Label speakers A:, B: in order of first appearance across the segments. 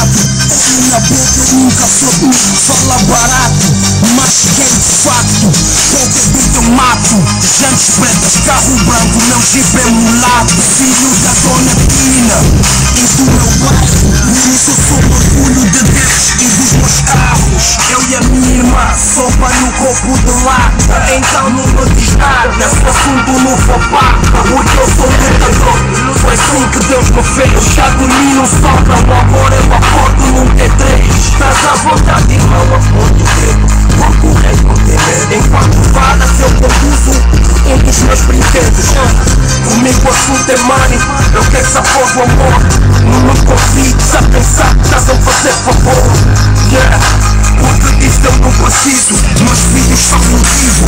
A: chato. Olho na boca, eu nunca sou tu. Fala barato, mas cheguei de facto. Qualquer dito eu mato. Jantes pretas, carro branco, meu jeep é mulato. Filho da dona Pina e do meu bairro. Por isso eu sou orgulho de Deus e dos meus carros. Eu e a minha irmã, sopa no copo de lata. Então não me diz nada se o assunto não for paca. Porque eu sou lutador, foi assim que Deus me fez. Já de mim não sobra, agora eu acordo num T3. Estás à vontade, irmão, aponto o dedo, porque o rei não tem medo. Enquanto falas eu conduzo um dos meus brinquedos. Comigo o assunto é money, eu quero sabor do amor. Não me convides a pensar que estás a fazer favor. Yeah, porque disso eu não preciso. Meus filhos são motivo.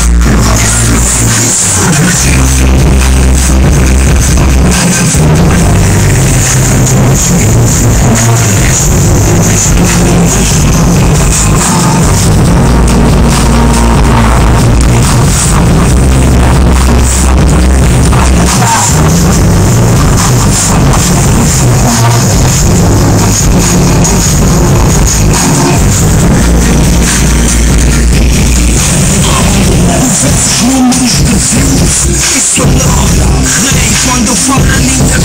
A: Números de views, isso não rei. Quando eu falo a língua